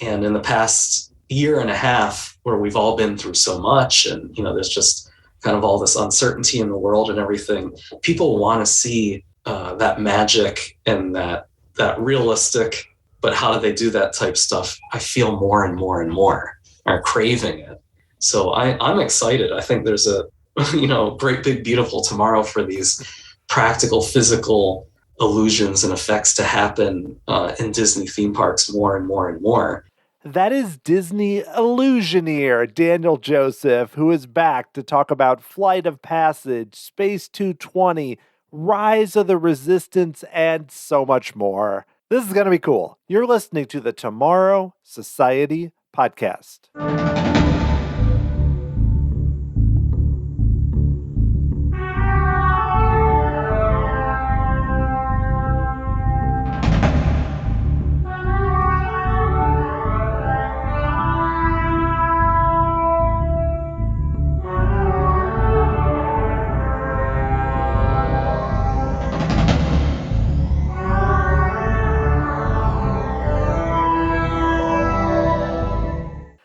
And in the past year and a half, where we've all been through so much, and there's just kind of all this uncertainty in the world and everything, people want to see that magic and that realistic. But how do they do that type stuff? I feel more and more and more are craving it. So I'm excited. I think there's a great big beautiful tomorrow for these practical physical illusions and effects to happen in Disney theme parks more and more and more. That is Disney Illusioneer Daniel Joseph, who is back to talk about Flight of Passage, Space 220, Rise of the Resistance, and so much more. This is going to be cool. You're listening to the Tomorrow Society podcast.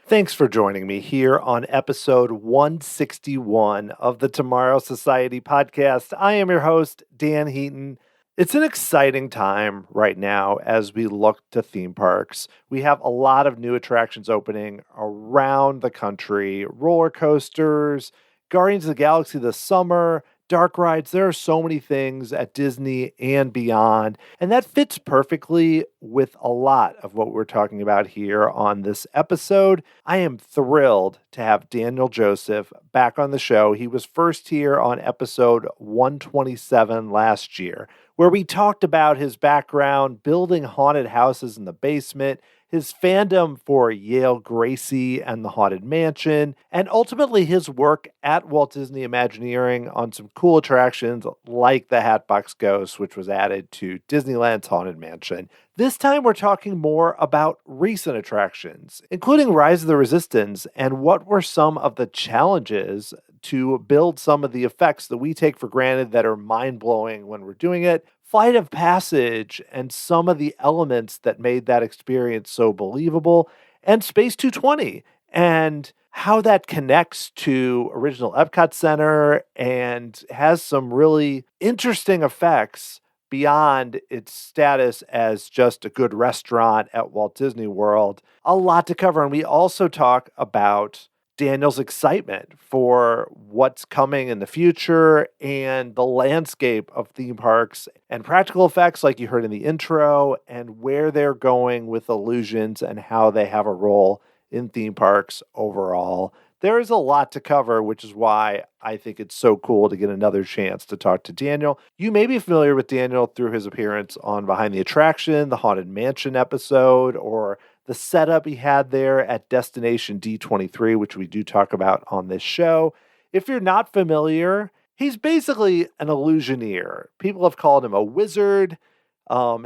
Thanks for joining me here on episode 161 of the Tomorrow Society podcast. I am your host, Dan Heaton. It's an exciting time right now as we look to theme parks. We have a lot of new attractions opening around the country, roller coasters, Guardians of the Galaxy this summer, dark rides. There are so many things at Disney and beyond, and that fits perfectly with a lot of what we're talking about here on this episode. I am thrilled to have Daniel Joseph back on the show. He was first here on episode 127 last year, where we talked about his background building haunted houses in the basement, his fandom for Yale Gracie and the Haunted Mansion, and ultimately his work at Walt Disney Imagineering on some cool attractions like the Hatbox Ghost, which was added to Disneyland's Haunted Mansion. This time we're talking more about recent attractions, including Rise of the Resistance, and what were some of the challenges to build some of the effects that we take for granted that are mind-blowing when we're doing it, Flight of Passage, and some of the elements that made that experience so believable, and Space 220, and how that connects to original EPCOT Center and has some really interesting effects beyond its status as just a good restaurant at Walt Disney World. A lot to cover, and we also talk about Daniel's excitement for what's coming in the future and the landscape of theme parks and practical effects like you heard in the intro, and where they're going with illusions and how they have a role in theme parks overall. There is a lot to cover, which is why I think it's so cool to get another chance to talk to Daniel. You may be familiar with Daniel through his appearance on Behind the Attraction, the Haunted Mansion episode, or the setup he had there at Destination D23, which we do talk about on this show. If you're not familiar, he's basically an Illusioneer. People have called him a wizard.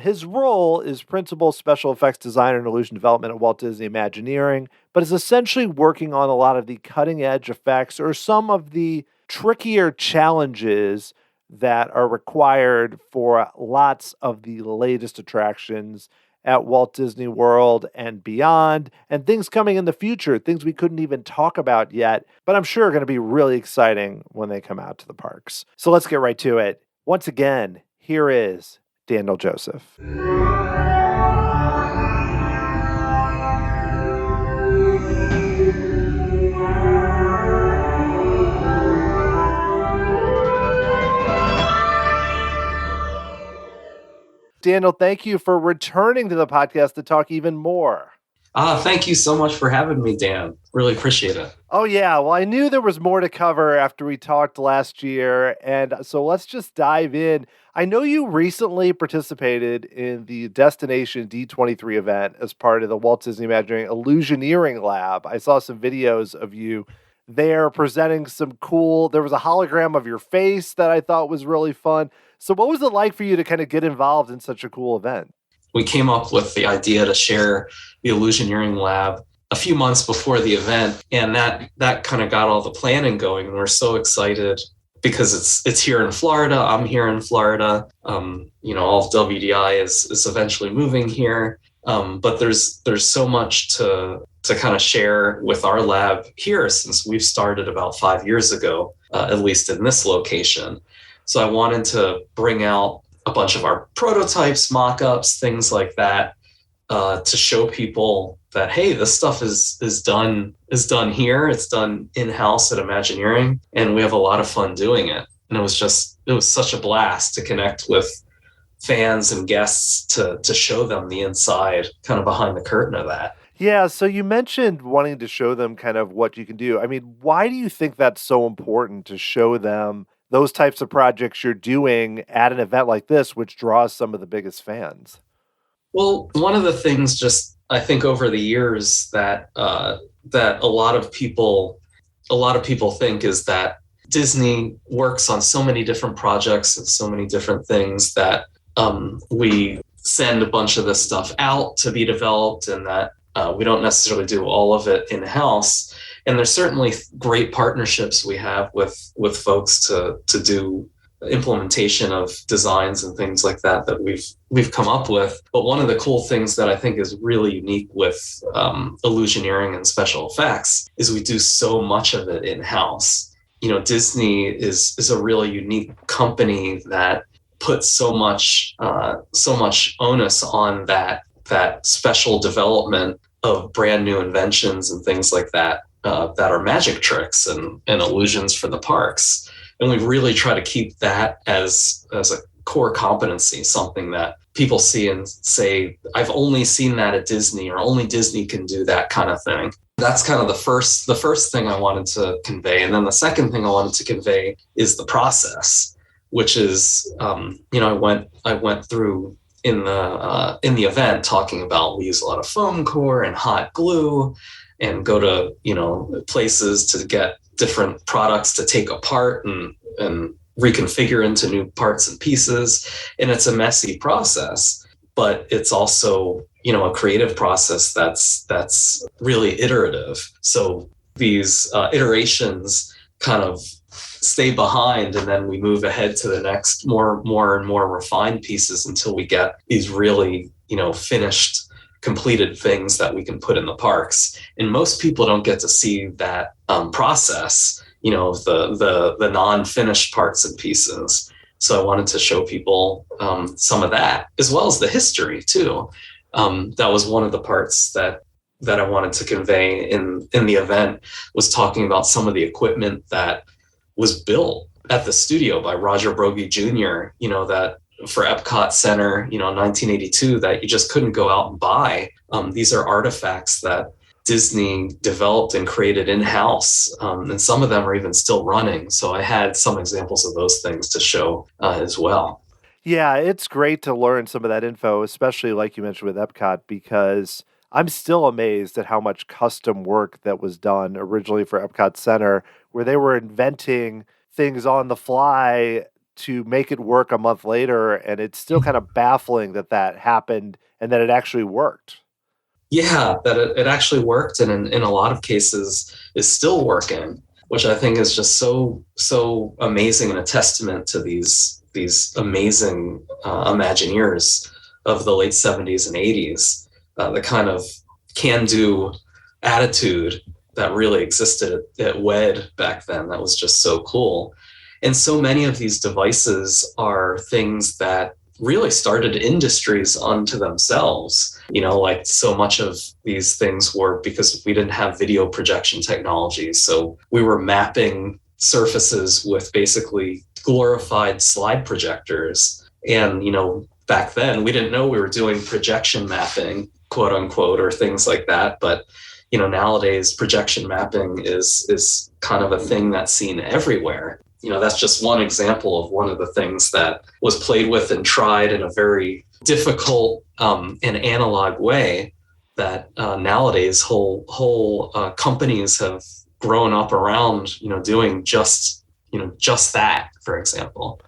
His role is principal special effects designer and illusion development at Walt Disney Imagineering, but is essentially working on a lot of the cutting edge effects or some of the trickier challenges that are required for lots of the latest attractions at Walt Disney World and beyond, and things coming in the future, things we couldn't even talk about yet, but I'm sure are going to be really exciting when they come out to the parks. So let's get right to it. Once again, here is Daniel Joseph. Daniel, thank you for returning to the podcast to talk even more. Thank you so much for having me, Dan. Really appreciate it. Oh, yeah. Well, I knew there was more to cover after we talked last year. And so let's just dive in. I know you recently participated in the Destination D23 event as part of the Walt Disney Imagineering Illusioneering Lab. I saw some videos of you there presenting some cool, there was a hologram of your face that I thought was really fun. So what was it like for you to kind of get involved in such a cool event? We came up with the idea to share the Illusioneering Lab a few months before the event, and that kind of got all the planning going. And we're so excited because it's here in Florida. I'm here in Florida. All of WDI is eventually moving here. But there's so much to kind of share with our lab here since we've started about 5 years ago, at least in this location. So I wanted to bring out a bunch of our prototypes, mock-ups, things like that, to show people that, hey, this stuff is done here. It's done in-house at Imagineering, and we have a lot of fun doing it. And it was such a blast to connect with fans and guests to show them the inside, kind of behind the curtain of that. Yeah, so you mentioned wanting to show them kind of what you can do. I mean, why do you think that's so important to show them those types of projects you're doing at an event like this, which draws some of the biggest fans? Well, one of the things, just I think over the years that that a lot of people think is that Disney works on so many different projects and so many different things that we send a bunch of this stuff out to be developed, and that we don't necessarily do all of it in-house. And there's certainly great partnerships we have with folks to do implementation of designs and things like that we've come up with. But one of the cool things that I think is really unique with Illusioneering and special effects is we do so much of it in-house. Disney is a really unique company that puts so much onus on that special development of brand new inventions and things like that that are magic tricks and illusions for the parks. And we really try to keep that as a core competency, something that people see and say, I've only seen that at Disney, or only Disney can do that kind of thing. That's kind of the first thing I wanted to convey. And then the second thing I wanted to convey is the process, which is, I went through in the event talking about, we use a lot of foam core and hot glue, and go to places to get different products to take apart and reconfigure into new parts and pieces. And it's a messy process, but it's also a creative process that's really iterative. So these iterations kind of stay behind, and then we move ahead to the next more and more refined pieces until we get these really finished, completed things that we can put in the parks. And most people don't get to see that process, the non-finished parts and pieces. So I wanted to show people some of that, as well as the history too. That was one of the parts that I wanted to convey in the event, was talking about some of the equipment that was built at the studio by Roger Broggie Jr., that for EPCOT Center, 1982, that you just couldn't go out and buy. These are artifacts that Disney developed and created in-house, and some of them are even still running. So I had some examples of those things to show as well. Yeah, it's great to learn some of that info, especially like you mentioned with EPCOT, because I'm still amazed at how much custom work that was done originally for EPCOT Center, where they were inventing things on the fly to make it work a month later. And it's still kind of baffling that happened and that it actually worked. Yeah, that it actually worked, and in a lot of cases is still working, which I think is just so amazing, and a testament to these amazing Imagineers of the late 70s and 80s, the kind of can-do attitude that really existed at WED back then. That was just so cool. And so many of these devices are things that really started industries unto themselves. Like so much of these things were because we didn't have video projection technology. So we were mapping surfaces with basically glorified slide projectors. And, back then we didn't know we were doing projection mapping, quote unquote, or things like that. But, nowadays projection mapping is kind of a thing that's seen everywhere. That's just one example of one of the things that was played with and tried in a very difficult and analog way that nowadays whole companies have grown up around, doing just that, for example.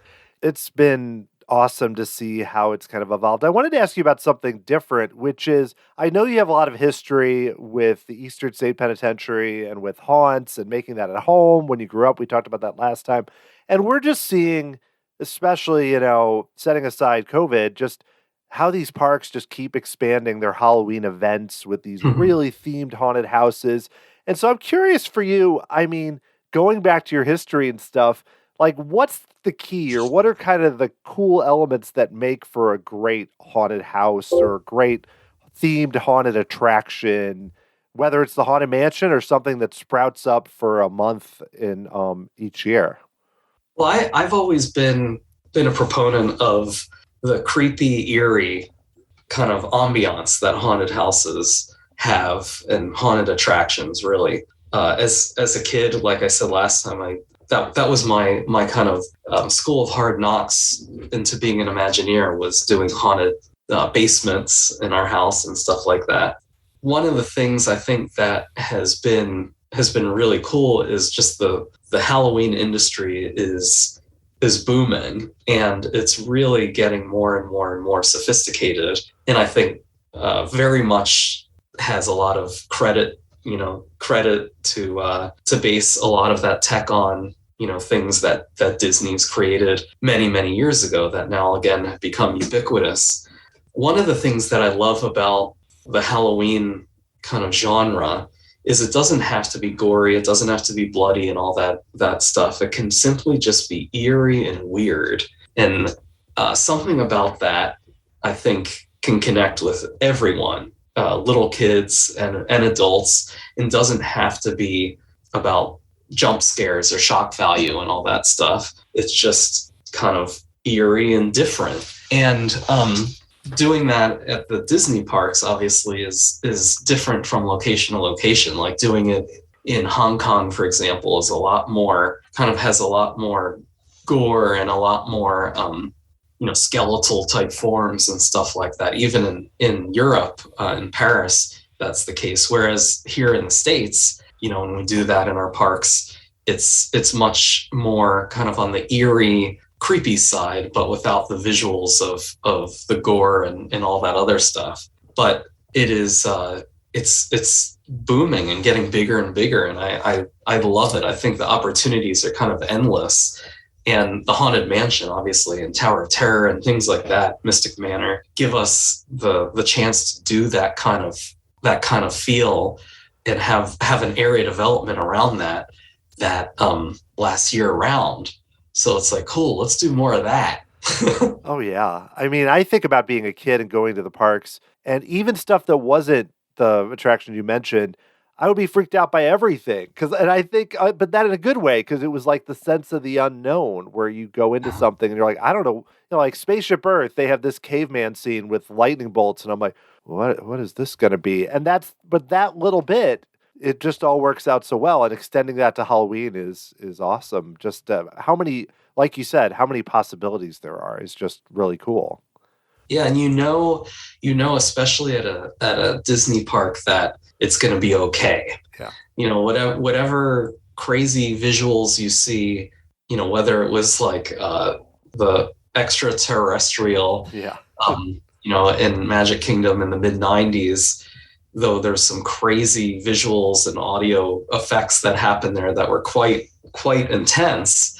It's been awesome to see how it's kind of evolved. I wanted to ask you about something different, which is, I know you have a lot of history with the Eastern State Penitentiary and with haunts and making that at home when you grew up. We talked about that last time. And we're just seeing, especially, setting aside COVID, just how these parks just keep expanding their Halloween events with these really themed haunted houses. And so I'm curious for you, I mean, going back to your history and stuff, like what's the key or what are kind of the cool elements that make for a great haunted house or a great themed haunted attraction, whether it's the Haunted Mansion or something that sprouts up for a month in each year? Well, I've always been a proponent of the creepy, eerie kind of ambiance that haunted houses have and haunted attractions. Really, as a kid, like I said last time, that was my kind of school of hard knocks into being an Imagineer, was doing haunted basements in our house and stuff like that. One of the things I think that has been really cool is just the Halloween industry is booming, and it's really getting more and more and more sophisticated. And I think very much has a lot of credit to base a lot of that tech on, things that Disney's created many, many years ago that now again have become ubiquitous. One of the things that I love about the Halloween kind of genre is it doesn't have to be gory, it doesn't have to be bloody and all that stuff. It can simply just be eerie and weird. And something about that, I think, can connect with everyone, little kids and adults, and doesn't have to be about jump scares or shock value and all that stuff. It's just kind of eerie and different. And doing that at the Disney parks obviously is different from location to location. Like doing it in Hong Kong, for example, has a lot more gore and a lot more skeletal type forms and stuff like that. Even in Europe, in Paris, that's the case. Whereas here in the States, when we do that in our parks, it's much more kind of on the eerie, creepy side, but without the visuals of the gore and all that other stuff. But it is it's booming and getting bigger and bigger, and I love it. I think the opportunities are kind of endless. And the Haunted Mansion, obviously, and Tower of Terror and things like that, Mystic Manor, give us the chance to do that kind of feel and have an area development around that lasts year round. So it's like, cool, let's do more of that. Oh, yeah. I mean, I think about being a kid and going to the parks, and even stuff that wasn't the attraction you mentioned, I would be freaked out by everything. And I think, but that in a good way, because it was like the sense of the unknown where you go into something and you're like, I don't know, like Spaceship Earth, they have this caveman scene with lightning bolts. And I'm like, what is this going to be? And but that little bit, it just all works out so well. And extending that to Halloween is awesome. Just how many, like you said, how many possibilities there are is just really cool. Yeah. And especially at a Disney park, that it's going to be okay. Yeah. Whatever crazy visuals you see, whether it was like the extraterrestrial, in Magic Kingdom in the mid-90s, though there's some crazy visuals and audio effects that happened there that were quite intense.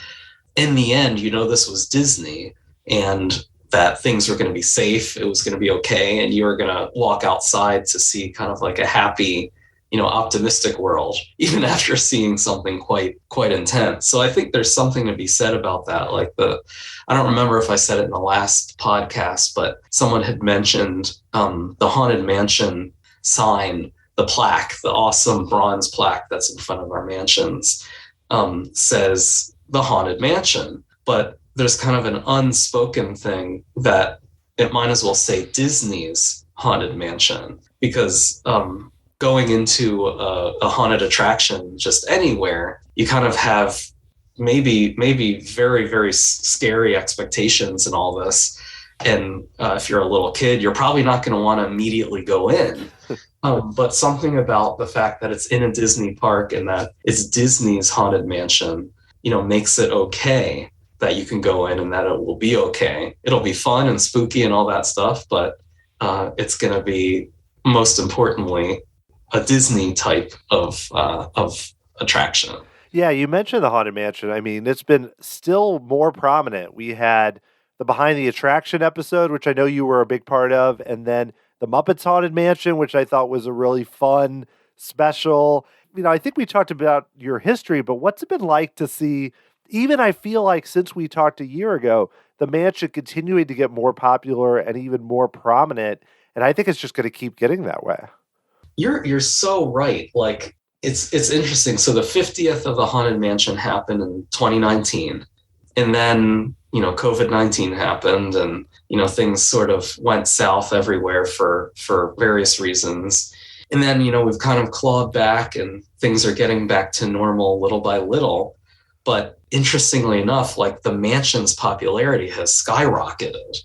In the end, this was Disney, and that things were going to be safe, it was going to be okay, and you were going to walk outside to see kind of like a happy, optimistic world, even after seeing something quite intense. So I think there's something to be said about that. Like I don't remember if I said it in the last podcast, but someone had mentioned the Haunted Mansion sign, the plaque, the awesome bronze plaque that's in front of our mansions, says the Haunted Mansion. But there's kind of an unspoken thing that it might as well say Disney's Haunted Mansion, because going into a haunted attraction just anywhere, you kind of have maybe very, very scary expectations and all this. And if you're a little kid, you're probably not going to want to immediately go in. But something about the fact that it's in a Disney park and that it's Disney's Haunted Mansion, makes it okay that you can go in and that it will be okay. It'll be fun and spooky and all that stuff, but it's going to be, most importantly, a Disney type of attraction. Yeah, you mentioned the Haunted Mansion. I mean, it's been still more prominent. We had the Behind the Attraction episode, which I know you were a big part of, and then the Muppets Haunted Mansion, which I thought was a really fun special. I think we talked about your history, but what's it been like to see, even I feel like since we talked a year ago, the mansion continuing to get more popular and even more prominent. And I think it's just going to keep getting that way. You're so right. Like it's interesting. So the 50th of the Haunted Mansion happened in 2019. And then, COVID-19 happened and, things sort of went south everywhere for various reasons. And then, we've kind of clawed back and things are getting back to normal little by little. But interestingly enough, like the mansion's popularity has skyrocketed.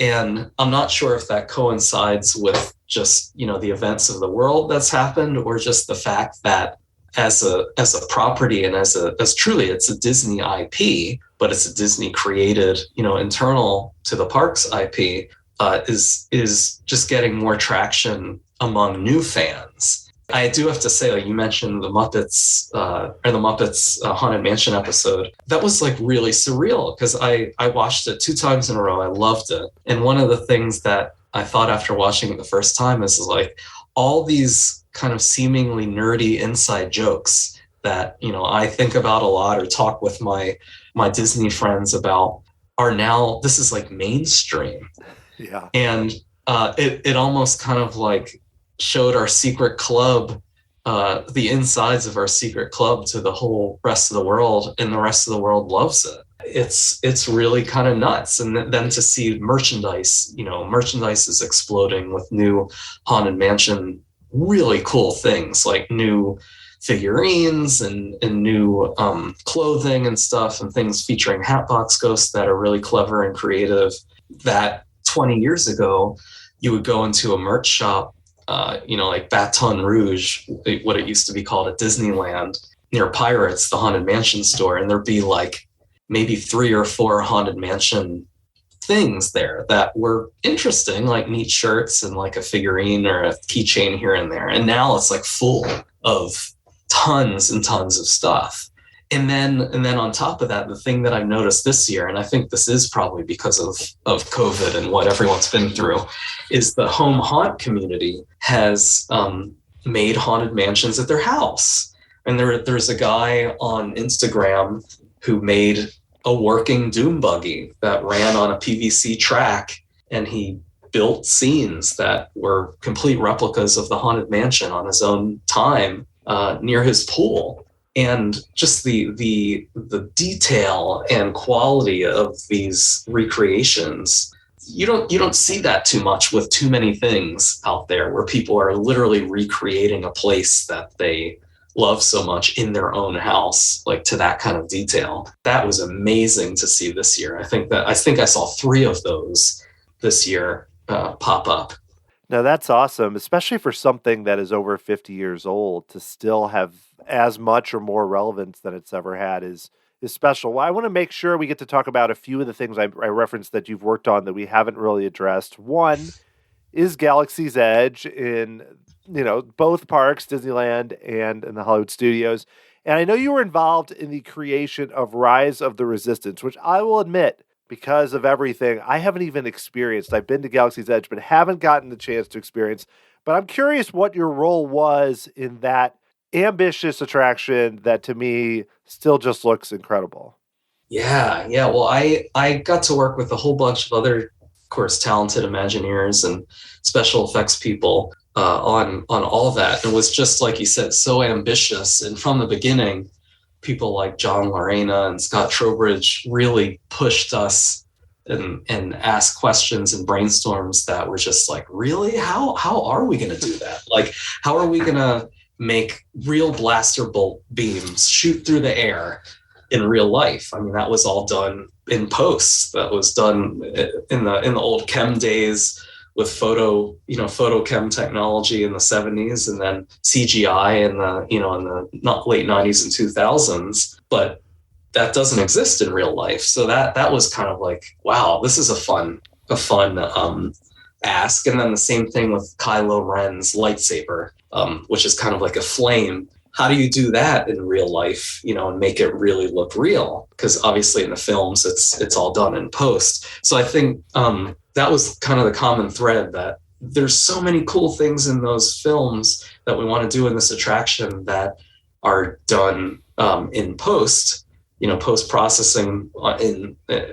And I'm not sure if that coincides with just, the events of the world that's happened, or just the fact that as a property and as truly it's a Disney IP, but it's a Disney created, internal to the parks IP, is just getting more traction among new fans. I do have to say, like you mentioned the Muppets Haunted Mansion episode. That was like really surreal because I watched it 2 times in a row. I loved it. And one of the things that I thought after watching it the first time is like all these kind of seemingly nerdy inside jokes that, I think about a lot or talk with my Disney friends about are now, this is like mainstream. Yeah. And it almost kind of like showed our secret club, the insides of our secret club to the whole rest of the world, and the rest of the world loves it. It's really kind of nuts. And then to see merchandise is exploding with new Haunted Mansion, really cool things like new figurines and new clothing and stuff, and things featuring Hatbox Ghost that are really clever and creative. That 20 years ago, you would go into a merch shop, like Baton Rouge, what it used to be called at Disneyland, near Pirates, the Haunted Mansion store, and there'd be like maybe 3 or 4 Haunted Mansion things there that were interesting, like neat shirts and like a figurine or a keychain here and there. And now it's like full of tons and tons of stuff. And then on top of that, the thing that I've noticed this year, and I think this is probably because of COVID and what everyone's been through, is the home haunt community has made haunted mansions at their house. And there's a guy on Instagram who made a working doom buggy that ran on a PVC track, and he built scenes that were complete replicas of the haunted mansion on his own time near his pool. And just the detail and quality of these recreations, you don't see that too much with too many things out there where people are literally recreating a place that they love so much in their own house, like to that kind of detail. That was amazing to see this year. I think I saw 3 of those this year pop up. Now that's awesome, especially for something that is over 50 years old to still have as much or more relevance than it's ever had is special. Well, I want to make sure we get to talk about a few of the things I referenced that you've worked on that we haven't really addressed. One is Galaxy's Edge in both parks, Disneyland and in the Hollywood Studios. And I know you were involved in the creation of Rise of the Resistance, which I will admit, because of everything, I haven't even experienced. I've been to Galaxy's Edge, but haven't gotten the chance to experience. But I'm curious what your role was in that ambitious attraction that to me still just looks incredible. Yeah. Well, I got to work with a whole bunch of other, of course, talented Imagineers and special effects people on all that. It was just, like you said, so ambitious. And from the beginning, people like John Lorena and Scott Trowbridge really pushed us and asked questions and brainstorms that were just like, really? How are we going to do that? Like, how are we going to make real blaster bolt beams shoot through the air in real life? I mean, that was all done in post. That was done in the old chem days with photochem technology in the 70s, and then CGI in the late 90s and 2000s. But that doesn't exist in real life. So that was kind of like, wow, this is a fun ask. And then the same thing with Kylo Ren's lightsaber, which is kind of like a flame how do you do that in real life, and make it really look real? Because obviously in the films, it's all done in post. So I think that was kind of the common thread, that there's so many cool things in those films that we want to do in this attraction that are done in post, post processing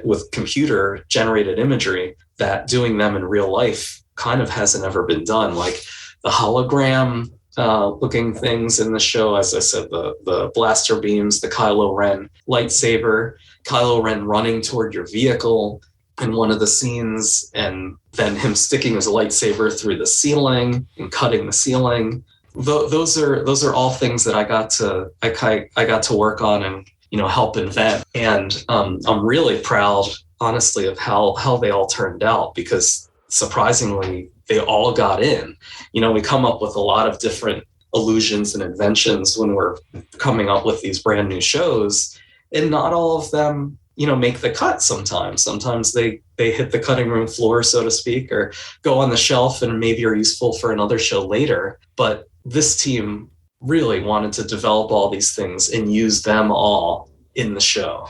with computer generated imagery, that doing them in real life kind of hasn't ever been done. Like the hologram looking things in the show, as I said, the blaster beams, the Kylo Ren lightsaber, Kylo Ren running toward your vehicle in one of the scenes, and then him sticking his lightsaber through the ceiling and cutting the ceiling. Those are all things that I got to work on and help invent. And I'm really proud, honestly, of how they all turned out, because surprisingly, they all got in. We come up with a lot of different illusions and inventions when we're coming up with these brand new shows, and not all of them, make the cut sometimes. Sometimes they hit the cutting room floor, so to speak, or go on the shelf and maybe are useful for another show later. But this team really wanted to develop all these things and use them all in the show.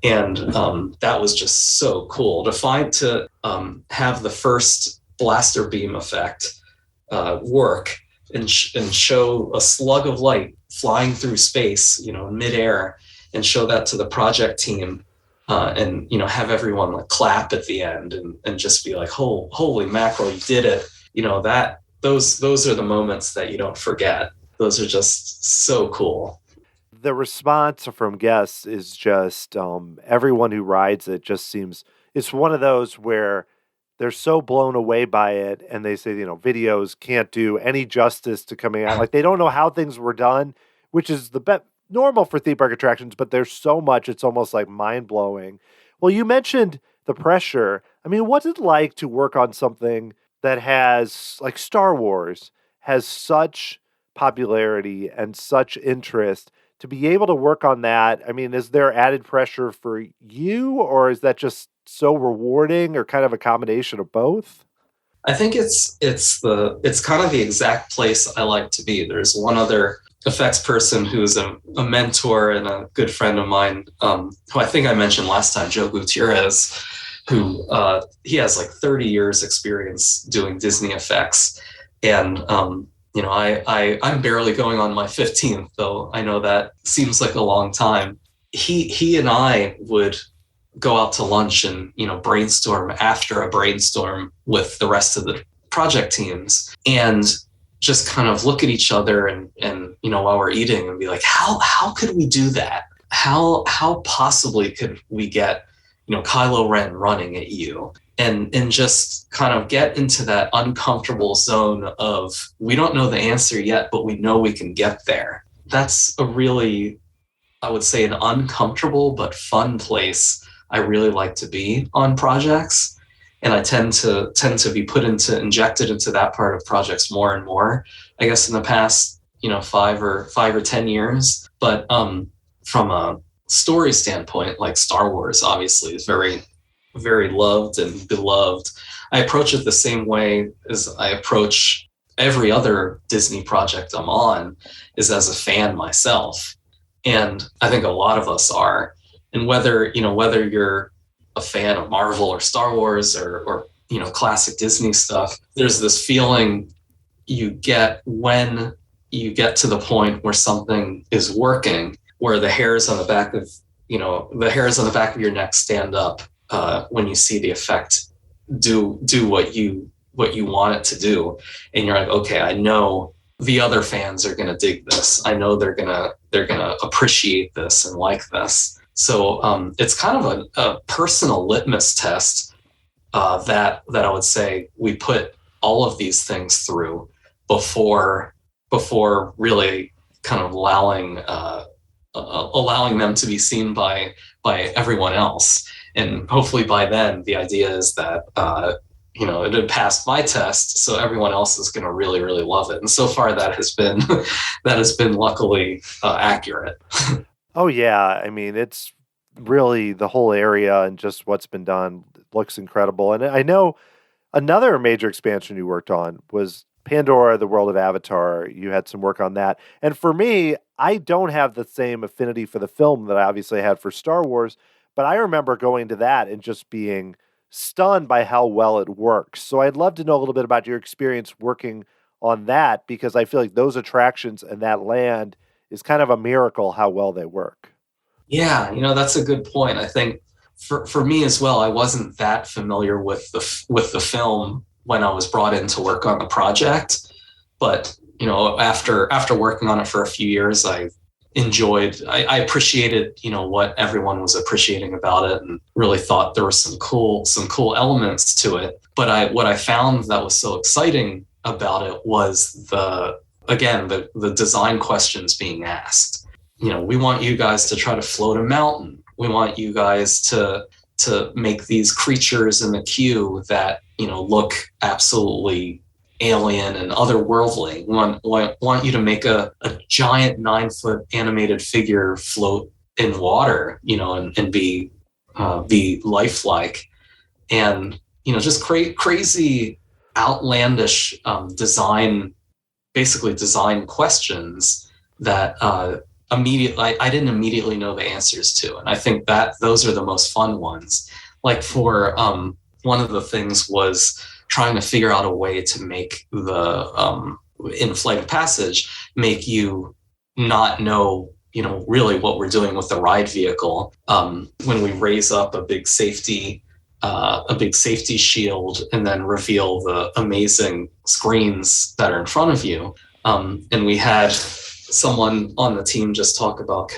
And that was just so cool to have the first blaster beam effect work and show a slug of light flying through space, in midair, and show that to the project team, and have everyone like clap at the end and just be like, holy mackerel, you did it. That those are the moments that you don't forget. Those are just so cool. The response from guests is just everyone who rides it just seems, it's one of those where they're so blown away by it, and they say, videos can't do any justice to coming out. Like, they don't know how things were done, which is normal for theme park attractions, but there's so much, it's almost like mind-blowing. Well, you mentioned the pressure. I mean, what's it like to work on something that has, like Star Wars, has such popularity and such interest? To be able to work on that, I mean, is there added pressure for you, or is that just so rewarding, or kind of a combination of both? I think it's kind of the exact place I like to be. There's one other effects person who's a mentor and a good friend of mine, who I think I mentioned last time, Joe Gutierrez, who he has like 30 years experience doing Disney effects. And I'm barely going on my 15th, though I know that seems like a long time. He and I would go out to lunch and, brainstorm after a brainstorm with the rest of the project teams, and just kind of look at each other and while we're eating, and be like, how could we do that? How possibly could we get, Kylo Ren running at you? And just kind of get into that uncomfortable zone of, we don't know the answer yet, but we know we can get there. That's a really, I would say, an uncomfortable but fun place I really like to be on projects. And I tend to be injected into that part of projects more and more, I guess, in the past, 5 or 10 years. But from a story standpoint, like Star Wars obviously is very, very loved and beloved. I approach it the same way as I approach every other Disney project I'm on, is as a fan myself. And I think a lot of us are. And whether you're a fan of Marvel or Star Wars or classic Disney stuff, there's this feeling you get when you get to the point where something is working, where the hairs on the back of your neck stand up when you see the effect do what you want it to do. And you're like, okay, I know the other fans are going to dig this. I know they're going to appreciate this and like this. So it's kind of a personal litmus test that I would say we put all of these things through before really kind of allowing them to be seen by everyone else. And hopefully by then, the idea is that it had passed my test, so everyone else is going to really, really love it. And so far, that has been luckily accurate. Oh yeah, I mean, it's really the whole area and just what's been done looks incredible. And I know another major expansion you worked on was Pandora, the World of Avatar. You had some work on that. And for me, I don't have the same affinity for the film that I obviously had for Star Wars, but I remember going to that and just being stunned by how well it works. So I'd love to know a little bit about your experience working on that, because I feel like those attractions and that land is kind of a miracle how well they work. Yeah, that's a good point. I think for me as well, I wasn't that familiar with the film when I was brought in to work on the project, but after working on it for a few years, I appreciated what everyone was appreciating about it, and really thought there were some cool elements to it. But what I found that was so exciting about it was the design questions being asked. We want you guys to try to float a mountain. We want you guys to make these creatures in the queue that look absolutely alien and otherworldly. Want you to make a giant 9-foot animated figure float in water, and be lifelike, and just crazy, outlandish design questions that I didn't immediately know the answers to, and I think that those are the most fun ones. Like for one of the things was trying to figure out a way to make the in Flight of Passage make you not know really what we're doing with the ride vehicle when we raise up a big safety shield and then reveal the amazing screens that are in front of you. And we had someone on the team just talk about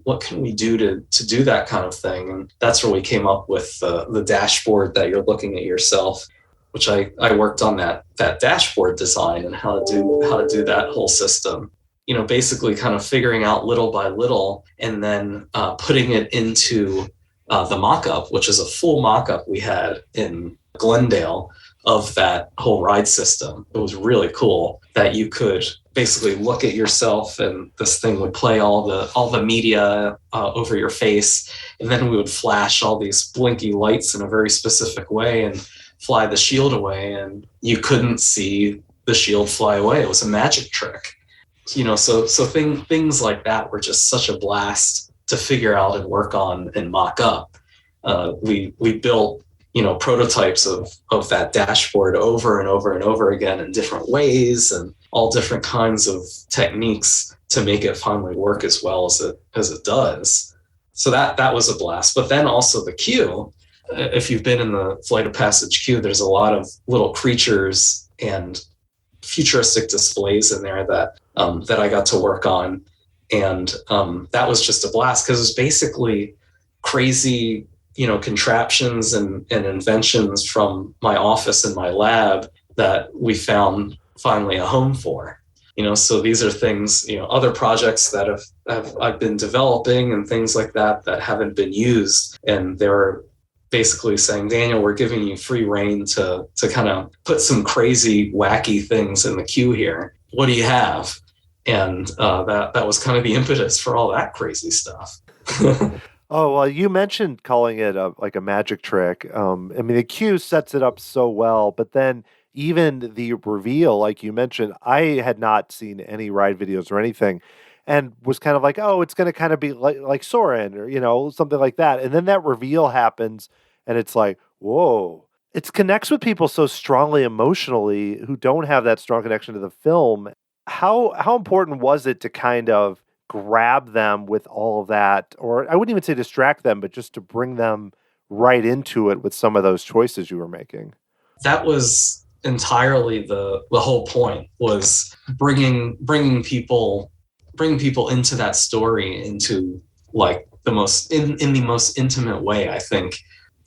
what can we do to do that kind of thing, and that's where we came up with the dashboard that you're looking at yourself, which I worked on that dashboard design and how to do that whole system. Basically kind of figuring out little by little, and then putting it into the mock-up, which is a full mock-up we had in Glendale of that whole ride system. It was really cool that you could basically look at yourself and this thing would play all the media over your face, and then we would flash all these blinky lights in a very specific way and fly the shield away, and you couldn't see the shield fly away. It was a magic trick. So things like that were just such a blast to figure out and work on and mock up. We built prototypes of that dashboard over and over and over again in different ways and all different kinds of techniques to make it finally work as well as it does. So that was a blast. But then also the queue. If you've been in the Flight of Passage queue, there's a lot of little creatures and futuristic displays in there that I got to work on. And that was just a blast because it was basically crazy, contraptions and inventions from my office and my lab that we found finally a home for. So these are things, other projects that I've been developing and things like that haven't been used. And they're basically saying, Daniel, we're giving you free reign to kind of put some crazy, wacky things in the queue here. What do you have? And that was kind of the impetus for all that crazy stuff. Oh, well, you mentioned calling it like a magic trick. The queue sets it up so well, but then even the reveal, like you mentioned, I had not seen any ride videos or anything, and was kind of like, oh, it's going to kind of be like Soarin' or, something like that. And then that reveal happens, and it's like, whoa. It connects with people so strongly emotionally who don't have that strong connection to the film. How important was it to kind of grab them with all of that, or I wouldn't even say distract them, but just to bring them right into it with some of those choices you were making? That was entirely the whole point, was bringing people into that story, into like the most in the most intimate way. I think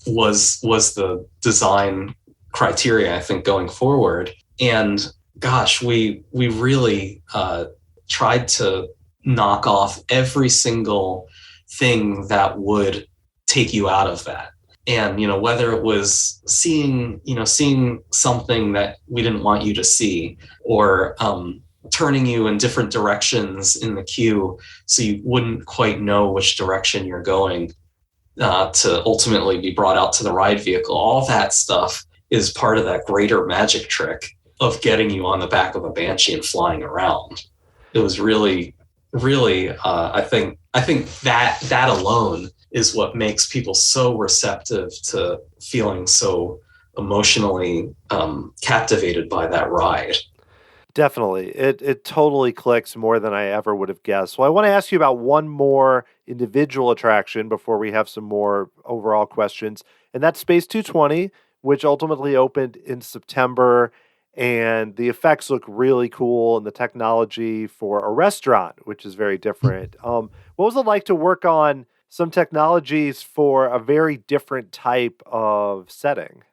was the design criteria, I think, going forward. And gosh, we really tried to knock off every single thing that would take you out of that. And, whether it was seeing something that we didn't want you to see, or turning you in different directions in the queue so you wouldn't quite know which direction you're going to ultimately be brought out to the ride vehicle. All that stuff is part of that greater magic trick of getting you on the back of a Banshee and flying around. It was really really, I think that alone is what makes people so receptive to feeling so emotionally captivated by that ride. Definitely. It totally clicks more than I ever would have guessed. Well, I want to ask you about one more individual attraction before we have some more overall questions. And that's Space 220, which ultimately opened in September. And the effects look really cool and the technology for a restaurant, which is very different. What was it like to work on some technologies for a very different type of setting?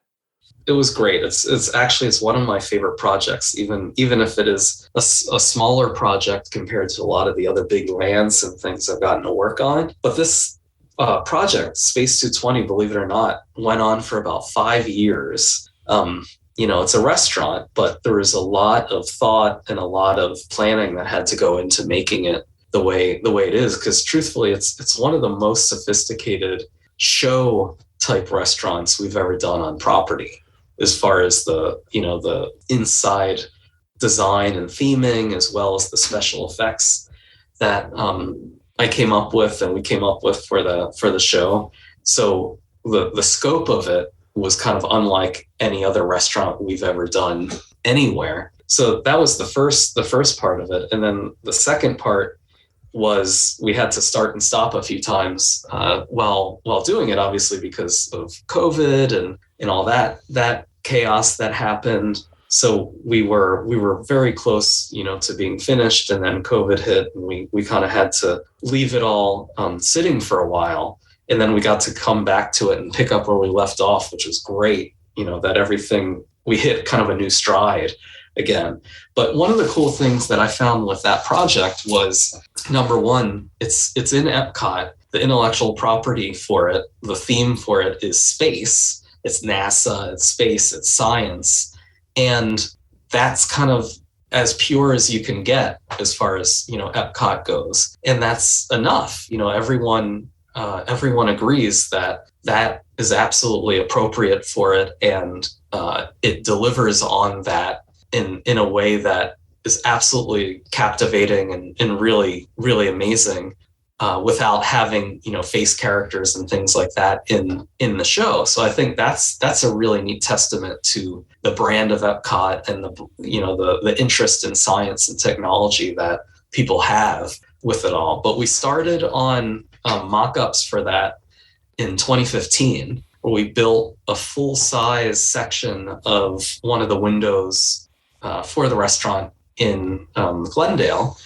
It was great. It's one of my favorite projects, even if it is a smaller project compared to a lot of the other big lands and things I've gotten to work on. But this project, Space 220, believe it or not, went on for about 5 years. It's a restaurant, but there was a lot of thought and a lot of planning that had to go into making it the way it is. Because truthfully, it's one of the most sophisticated show type restaurants we've ever done on property, as far as the inside design and theming, as well as the special effects that I came up with and we came up with for the show. So the scope of it was kind of unlike any other restaurant we've ever done anywhere. So that was the first part of it, and then the second part was we had to start and stop a few times while doing it, obviously because of COVID and all that chaos that happened. So we were very close, to being finished, and then COVID hit, and we kind of had to leave it all sitting for a while, and then we got to come back to it and pick up where we left off, which was great. That everything we hit kind of a new stride again. But one of the cool things that I found with that project was, number one, it's in Epcot. The intellectual property for it, the theme for it is space. It's NASA, it's space, it's science. And that's kind of as pure as you can get as far as, Epcot goes. And that's enough. Everyone agrees that that is absolutely appropriate for it. And it delivers on that in a way that is absolutely captivating and really, really amazing, without having, face characters and things like that in the show. So I think that's a really neat testament to the brand of Epcot and the interest in science and technology that people have with it all. But we started on mock-ups for that in 2015, where we built a full-size section of one of the windows for the restaurant in Glendale.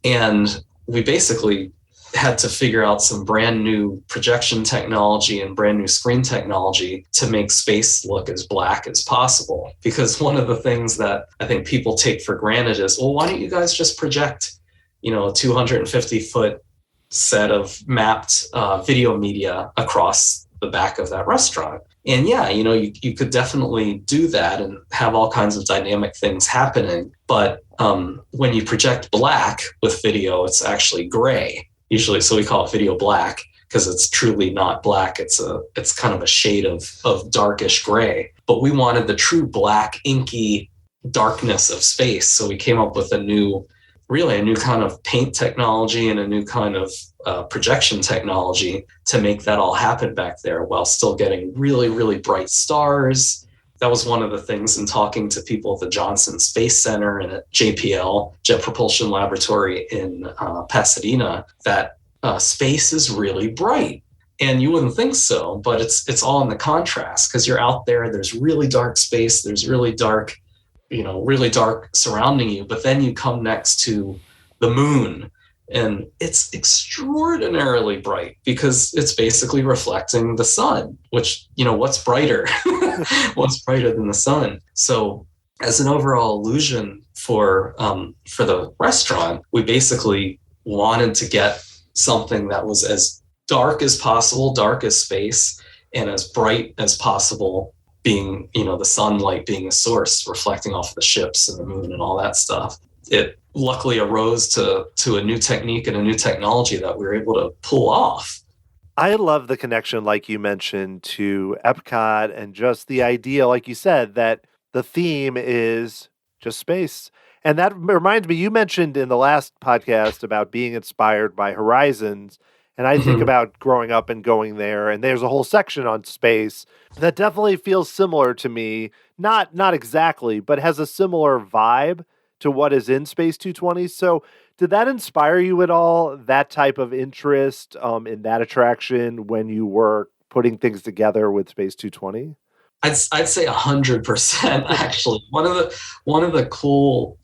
And we basically had to figure out some brand new projection technology and brand new screen technology to make space look as black as possible. Because one of the things that I think people take for granted is, well, why don't you guys just project, a 250-foot set of mapped video media across the back of that restaurant? And yeah, you could definitely do that and have all kinds of dynamic things happening. But when you project black with video, it's actually gray usually. So we call it video black because it's truly not black. It's kind of a shade of darkish gray. But we wanted the true black, inky darkness of space. So we came up with a new kind of paint technology and a new kind of projection technology to make that all happen back there while still getting really, really bright stars. That was one of the things in talking to people at the Johnson Space Center and at JPL, Jet Propulsion Laboratory in Pasadena, that space is really bright. And you wouldn't think so, but it's all in the contrast, because you're out there, there's really dark space, there's really dark surrounding you, but then you come next to the moon and it's extraordinarily bright because it's basically reflecting the sun, which, what's brighter? What's brighter than the sun? So as an overall illusion for the restaurant, we basically wanted to get something that was as dark as possible, dark as space, and as bright as possible, being, the sunlight being a source reflecting off the ships and the moon and all that stuff. It luckily arose to a new technique and a new technology that we were able to pull off. I love the connection, like you mentioned, to Epcot and just the idea, like you said, that the theme is just space. And that reminds me, you mentioned in the last podcast about being inspired by Horizons. And I think about growing up and going there, and there's a whole section on space that definitely feels similar to me. Not exactly, but has a similar vibe to what is in Space 220. So did that inspire you at all, that type of interest in that attraction when you were putting things together with Space 220? I'd say 100% actually. One of the cool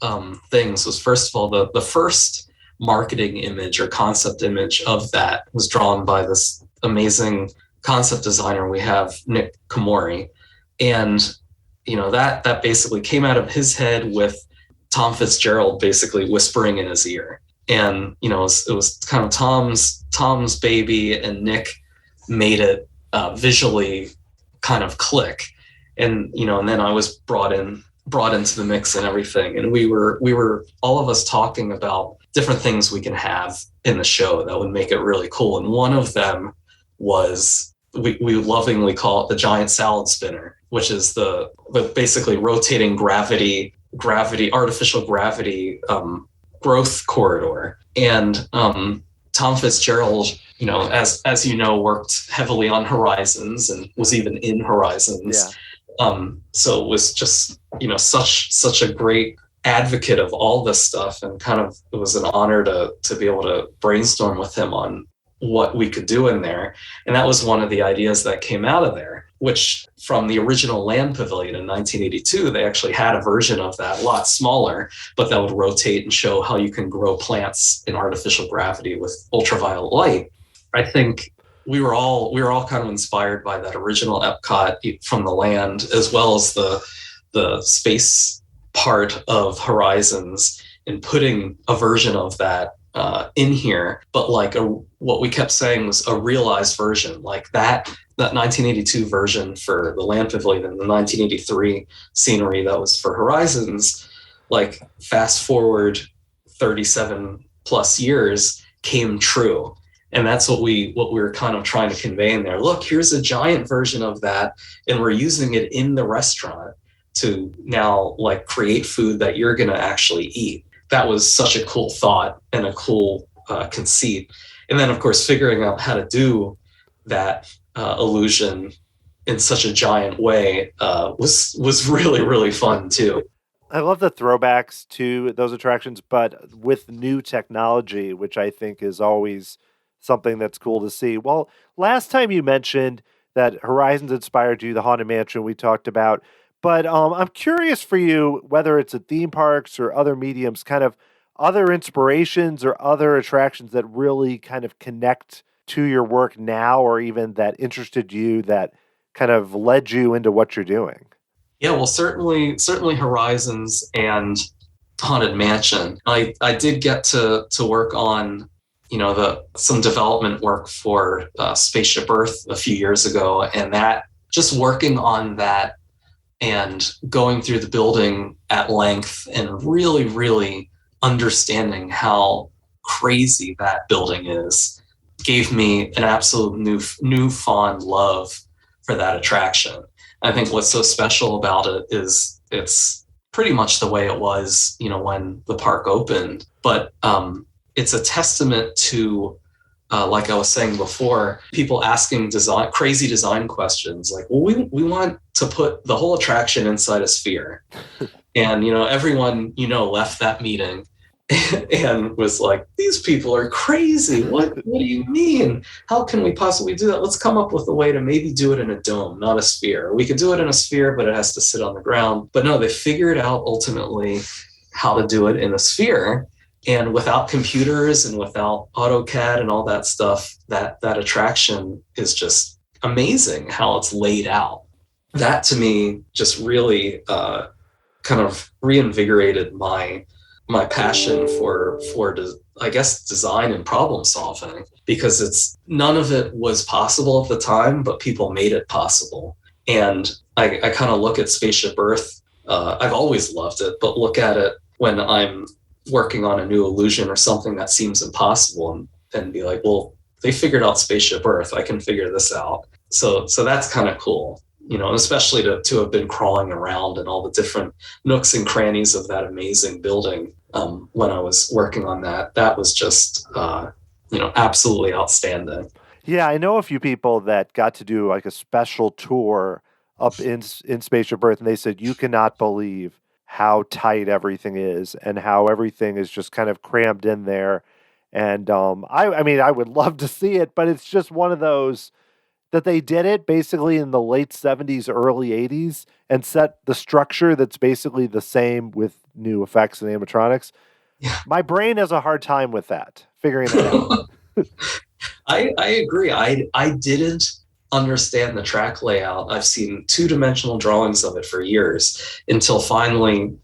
things was, first of all, the first marketing image or concept image of that was drawn by this amazing concept designer we have, Nick Komori. And that basically came out of his head with Tom Fitzgerald basically whispering in his ear. And it was kind of Tom's baby, and Nick made it visually kind of click. And and then I was brought into the mix and everything. And we were all of us talking about different things we can have in the show that would make it really cool. And one of them was, we lovingly call it the giant salad spinner, which is the basically rotating artificial gravity growth corridor. And Tom Fitzgerald, as worked heavily on Horizons and was even in Horizons. Yeah. So it was just, such a great advocate of all this stuff, and kind of, it was an honor to be able to brainstorm with him on what we could do in there. And that was one of the ideas that came out of there, which from the original land pavilion in 1982, they actually had a version of that, a lot smaller, but that would rotate and show how you can grow plants in artificial gravity with ultraviolet light. I think we were all kind of inspired by that original EPCOT from the land, as well as the space part of Horizons, and putting a version of that in here, but what we kept saying was a realized version, like that 1982 version for the land pavilion and the 1983 scenery that was for Horizons. Like, fast forward 37 plus years, came true. And that's what we were kind of trying to convey in there. Look, here's a giant version of that, and we're using it in the restaurant to now create food that you're going to actually eat. That was such a cool thought and a cool conceit. And then, of course, figuring out how to do that illusion in such a giant way was really, really fun too. I love the throwbacks to those attractions, but with new technology, which I think is always something that's cool to see. Well, last time you mentioned that Horizons inspired you, the Haunted Mansion we talked about, but I'm curious for you, whether it's at theme parks or other mediums, kind of other inspirations or other attractions that really kind of connect to your work now, or even that interested you, that kind of led you into what you're doing. Yeah, well, certainly Horizons and Haunted Mansion. I did get to work on, some development work for Spaceship Earth a few years ago, and that, just working on that and going through the building at length and really, really understanding how crazy that building is, gave me an absolute newfound love for that attraction. I think what's so special about it is it's pretty much the way it was, when the park opened. But it's a testament to, like I was saying before, people asking crazy design questions like, well, we want to put the whole attraction inside a sphere. And, everyone, left that meeting and was like, these people are crazy. What do you mean? How can we possibly do that? Let's come up with a way to maybe do it in a dome, not a sphere. We could do it in a sphere, but it has to sit on the ground. But no, they figured out ultimately how to do it in a sphere. And without computers and without AutoCAD and all that stuff, that attraction is just amazing how it's laid out. That to me just really kind of reinvigorated my passion for I guess design and problem solving, because none of it was possible at the time, but people made it possible. And I kind of look at Spaceship Earth. I've always loved it, but look at it when I'm working on a new illusion or something that seems impossible, and be like, well, they figured out Spaceship Earth. I can figure this out. So that's kind of cool. and especially to have been crawling around in all the different nooks and crannies of that amazing building when I was working on that was just, absolutely outstanding. Yeah, I know a few people that got to do like a special tour up in Spaceship Earth, and they said you cannot believe how tight everything is and how everything is just kind of crammed in there. And I mean, I would love to see it, but it's just one of those that they did it basically in the late 70s, early 80s, and set the structure that's basically the same with new effects and animatronics. Yeah. My brain has a hard time with that, figuring that out. I agree. I didn't understand the track layout. I've seen two-dimensional drawings of it for years until finally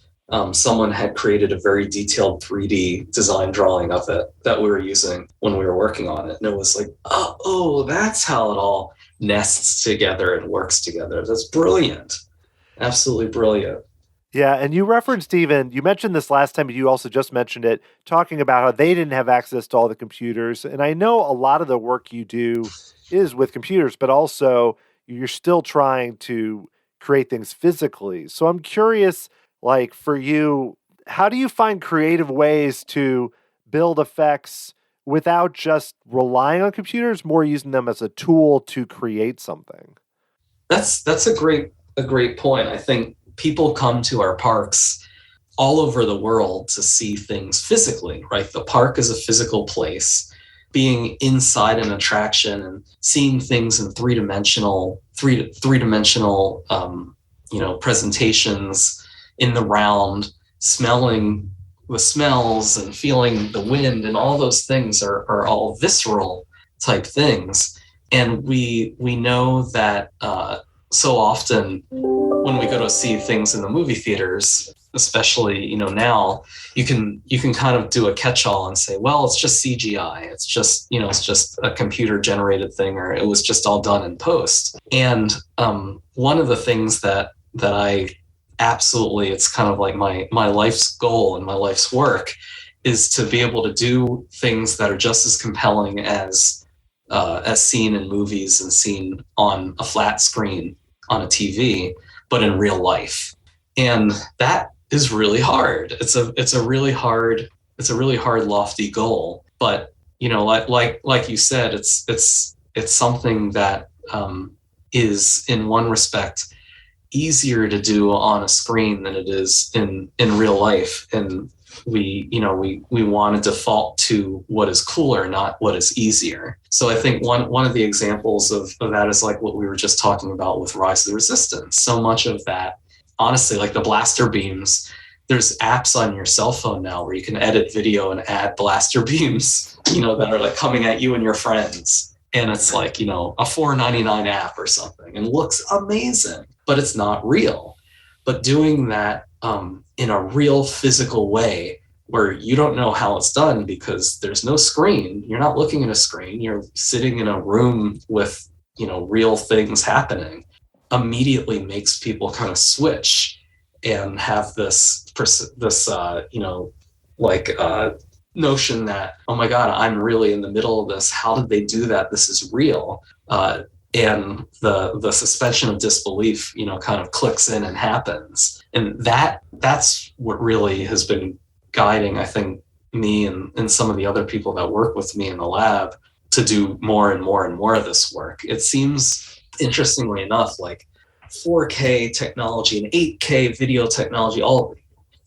someone had created a very detailed 3D design drawing of it that we were using when we were working on it. And it was like, oh, that's how it all nests together and works together. That's brilliant. Absolutely brilliant. Yeah, and you referenced you mentioned this last time, but you also just mentioned it, talking about how they didn't have access to all the computers. And I know a lot of the work you do is with computers, but also you're still trying to create things physically. So I'm curious, like for you, how do you find creative ways to build effects without just relying on computers, more using them as a tool to create something? That's a great point. I think people come to our parks all over the world to see things physically, right? The park is a physical place. Being inside an attraction and seeing things in three-dimensional presentations in the round, smelling the smells and feeling the wind and all those things are all visceral type things. And we know that so often when we go to see things in the movie theaters, especially now, you can kind of do a catch-all and say, well, it's just CGI, it's just a computer generated thing, or it was just all done in post. And one of the things that I absolutely, it's kind of like my life's goal and my life's work is to be able to do things that are just as compelling as seen in movies and seen on a flat screen on a TV, but in real life. And that is really hard. It's a really hard, lofty goal. But like you said, it's something that is in one respect easier to do on a screen than it is in real life. And we want to default to what is cooler, not what is easier. So I think one of the examples of that is like what we were just talking about with Rise of the Resistance. So much of that, honestly, like the blaster beams, there's apps on your cell phone now where you can edit video and add blaster beams, that are like coming at you and your friends. And it's like, a $4.99 app or something, and looks amazing, but it's not real. But doing that in a real physical way where you don't know how it's done because there's no screen, you're not looking at a screen, you're sitting in a room with, real things happening, immediately makes people kind of switch and have this notion that, oh my God, I'm really in the middle of this. How did they do that? This is real. And the suspension of disbelief, kind of clicks in and happens. And that's what really has been guiding, I think, me and some of the other people that work with me in the lab to do more and more and more of this work. It seems, interestingly enough, like 4K technology and 8K video technology, all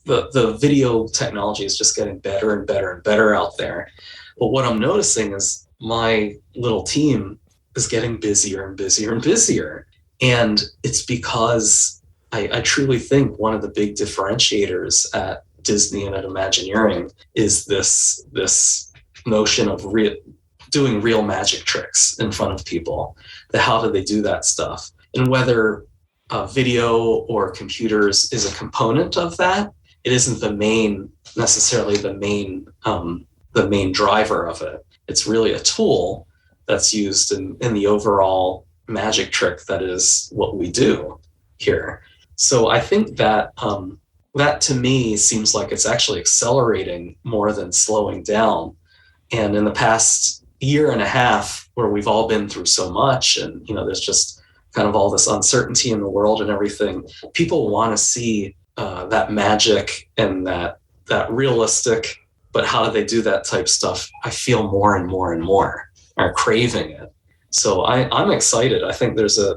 the video technology is just getting better and better and better out there. But what I'm noticing is my little team is getting busier and busier and busier. And it's because I truly think one of the big differentiators at Disney and at Imagineering is this notion of doing real magic tricks in front of people. How do they do that stuff? And whether video or computers is a component of that, it isn't necessarily the main driver of it. It's really a tool that's used in the overall magic trick that is what we do here. So I think that that to me seems like it's actually accelerating more than slowing down. And in the past year and a half, where we've all been through so much, and there's just kind of all this uncertainty in the world and everything, people want to see that magic and that realistic, but how do they do that type stuff? I feel more and more and more are craving it. So I'm excited. I think there's a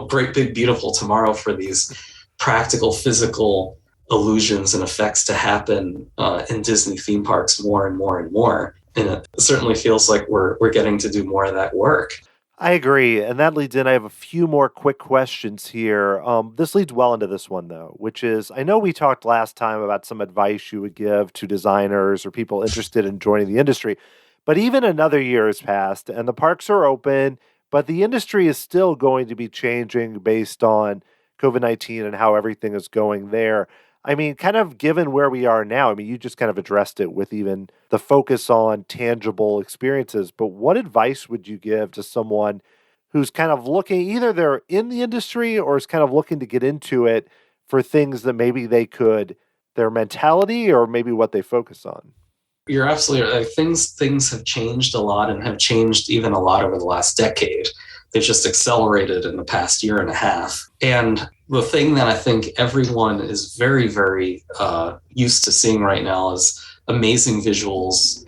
great big beautiful tomorrow for these practical physical illusions and effects to happen in Disney theme parks more and more and more. And it certainly feels like we're getting to do more of that work. I agree. And that leads in. I have a few more quick questions here. This leads well into this one, though, which is I know we talked last time about some advice you would give to designers or people interested in joining the industry. But even another year has passed and the parks are open, but the industry is still going to be changing based on COVID-19 and how everything is going there. I mean, kind of given where we are now, I mean, you just kind of addressed it with even the focus on tangible experiences, but what advice would you give to someone who's kind of looking, either they're in the industry or is kind of looking to get into it for things that maybe they could, their mentality or maybe what they focus on? You're absolutely right. Things have changed a lot and have changed even a lot over the last decade. They've just accelerated in the past year and a half. And the thing that I think everyone is very, very used to seeing right now is amazing visuals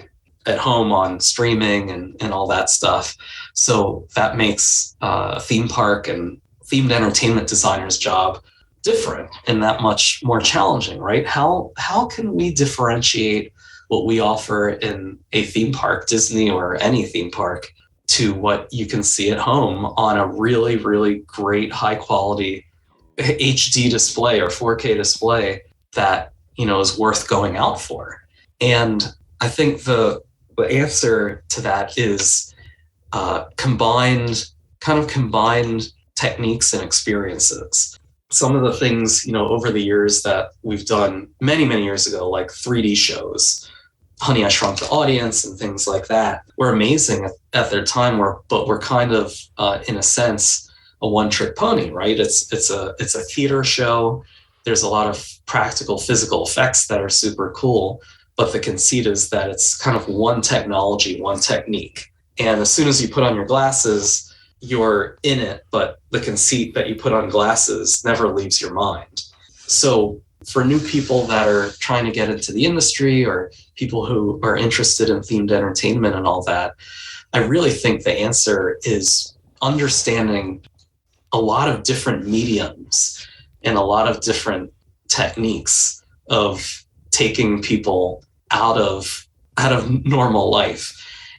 at home on streaming and all that stuff. So that makes a theme park and themed entertainment designer's job different and that much more challenging, right? How can we differentiate what we offer in a theme park, Disney or any theme park, to what you can see at home on a really, really great high quality HD display or 4K display that, is worth going out for? And I think the answer to that is combined techniques and experiences. Some of the things, over the years that we've done many, many years ago, like 3D shows, Honey, I Shrunk the Audience and things like that, were amazing at their time, but we're kind of, in a sense, a one-trick pony, right? It's a theater show. There's a lot of practical physical effects that are super cool, but the conceit is that it's kind of one technology, one technique. And as soon as you put on your glasses, you're in it, but the conceit that you put on glasses never leaves your mind. So for new people that are trying to get into the industry or people who are interested in themed entertainment and all that, I really think the answer is understanding a lot of different mediums and a lot of different techniques of taking people out of normal life.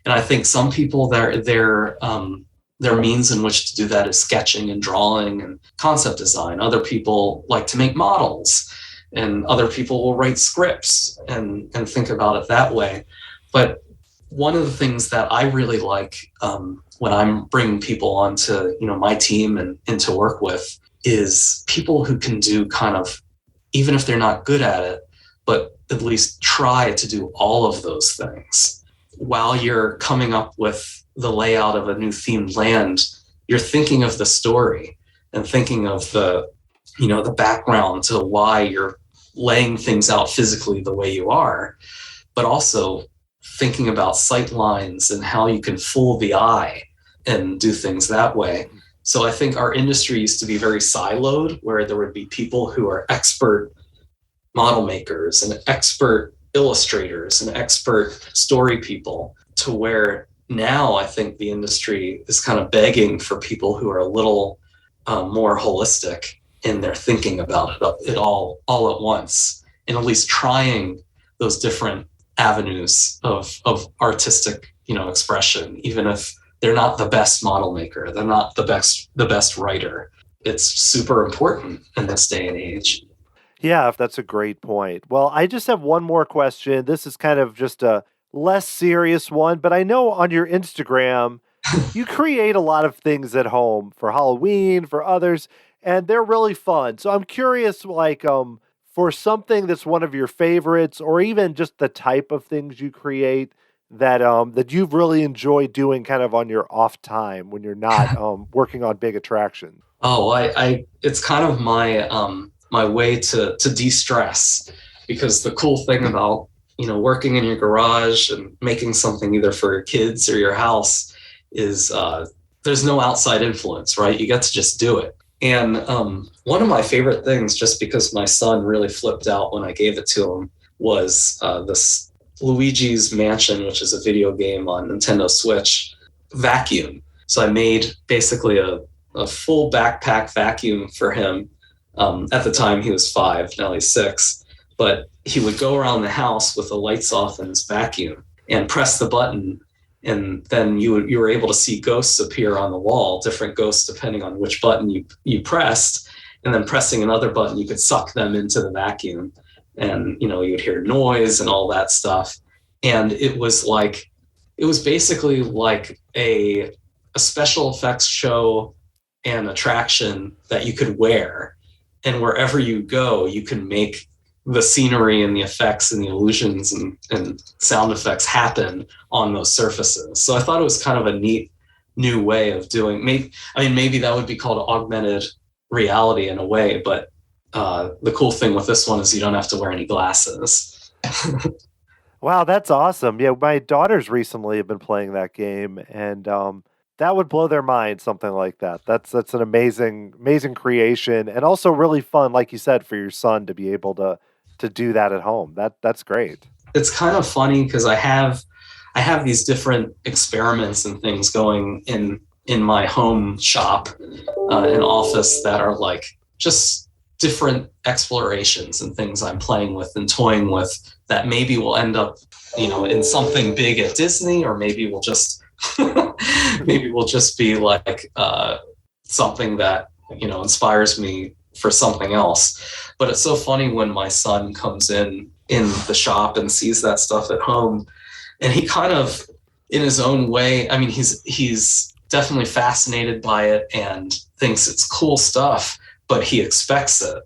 And I think some people, their means in which to do that is sketching and drawing and concept design. Other people like to make models, and other people will write scripts and think about it that way. But one of the things that I really like when I'm bringing people onto my team and to work with is people who can do kind of, even if they're not good at it, but at least try to do all of those things. While you're coming up with the layout of a new themed land, you're thinking of the story and thinking of the background to why you're laying things out physically the way you are, but also thinking about sight lines and how you can fool the eye and do things that way. So I think our industry used to be very siloed, where there would be people who are expert model makers and expert illustrators and expert story people, to where now I think the industry is kind of begging for people who are a little more holistic in their thinking about it all at once, and at least trying those different avenues of artistic expression, even if they're not the best model maker, they're not the best writer. It's super important in this day and age. Yeah, that's a great point. Well, I just have one more question. This is kind of just a less serious one, but I know on your Instagram, you create a lot of things at home for Halloween, for others, and they're really fun. So I'm curious, for something that's one of your favorites, or even just the type of things you create that you've really enjoyed doing kind of on your off time when you're not working on big attractions. Oh, it's kind of my way to de-stress, because the cool thing about working in your garage and making something either for your kids or your house is there's no outside influence, right? You get to just do it. And one of my favorite things, just because my son really flipped out when I gave it to him, was this Luigi's Mansion, which is a video game on Nintendo Switch, vacuum. So I made basically a full backpack vacuum for him. At the time he was 5, now he's 6, but he would go around the house with the lights off in his vacuum and press the button, and then you were able to see ghosts appear on the wall, different ghosts depending on which button you pressed, and then pressing another button you could suck them into the vacuum, and you would hear noise and all that stuff. And it was basically like a special effects show and attraction that you could wear, and wherever you go you can make the scenery and the effects and the illusions and sound effects happen on those surfaces. So I thought it was kind of a neat new way of doing. Maybe that would be called augmented reality in a way, but the cool thing with this one is you don't have to wear any glasses. Wow, that's awesome. Yeah, my daughters recently have been playing that game, and that would blow their mind, something like that. That's an amazing creation, and also really fun, like you said, for your son to be able to do that at home. That's great. It's kind of funny because I have these different experiments and things going in my home shop and office that are like just different explorations and things I'm playing with and toying with that maybe will end up, in something big at Disney, or maybe we'll just be like something that inspires me for something else. But it's so funny when my son comes in the shop and sees that stuff at home, and he kind of, in his own way, he's definitely fascinated by it and thinks it's cool stuff, but he expects it.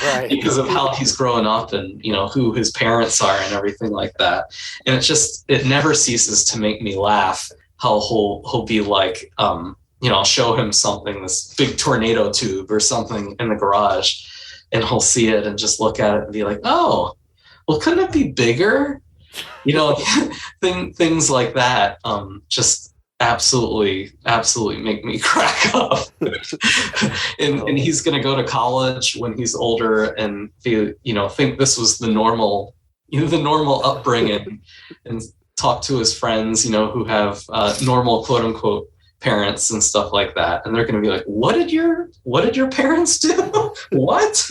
Right. Because of how he's growing up and who his parents are and everything like that. And it never ceases to make me laugh how he'll be like, I'll show him something, this big tornado tube or something in the garage, and he'll see it and just look at it and be like, oh, well, couldn't it be bigger? Things like that just absolutely make me crack up. and he's going to go to college when he's older and think this was the normal upbringing, and talk to his friends, who have normal quote unquote parents and stuff like that, and they're going to be like, what did your parents do? What?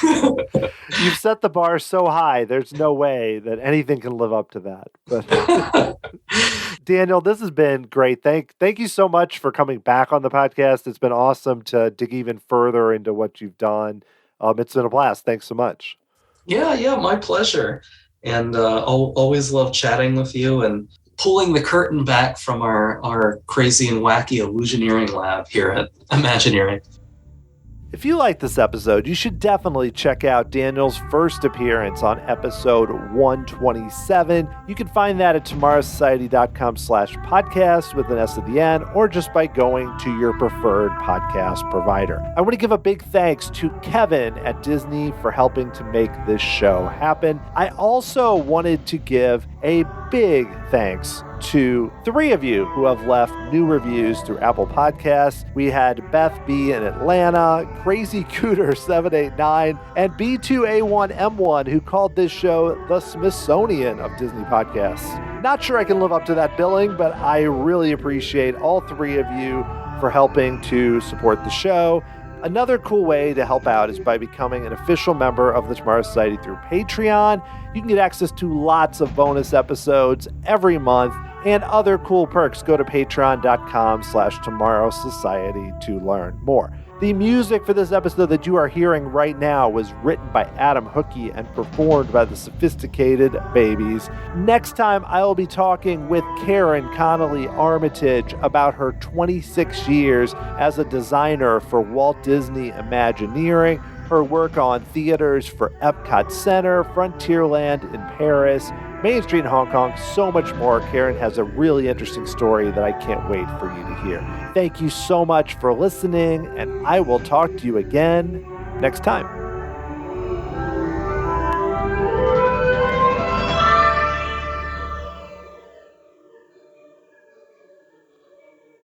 You've set the bar so high, there's no way that anything can live up to that. But Daniel, this has been great. Thank you so much for coming back on the podcast. It's been awesome to dig even further into what you've done. It's been a blast. Thanks so much. Yeah, my pleasure. And I'll always love chatting with you and pulling the curtain back from our crazy and wacky Illusioneering Lab here at Imagineering. If you like this episode, you should definitely check out Daniel's first appearance on episode 127. You can find that at tomorrowsociety.com/podcast with an S at the end, or just by going to your preferred podcast provider. I want to give a big thanks to Kevin at Disney for helping to make this show happen. I also wanted to give a big thanks to 3 of you who have left new reviews through Apple Podcasts. We had Beth B in Atlanta, Crazy Cooter 789, and B2A1M1, who called this show the Smithsonian of Disney podcasts. Not sure I can live up to that billing, but I really appreciate all 3 of you for helping to support the show. Another cool way to help out is by becoming an official member of the Tomorrow Society through Patreon. You can get access to lots of bonus episodes every month and other cool perks. Go to patreon.com/Tomorrow Society to learn more. The music for this episode that you are hearing right now was written by Adam Hookey and performed by the Sophisticated Babies. Next time, I will be talking with Karen Connolly Armitage about her 26 years as a designer for Walt Disney Imagineering, her work on theaters for EPCOT Center, Frontierland in Paris, Main Street in Hong Kong, so much more. Karen has a really interesting story that I can't wait for you to hear. Thank you so much for listening, and I will talk to you again next time.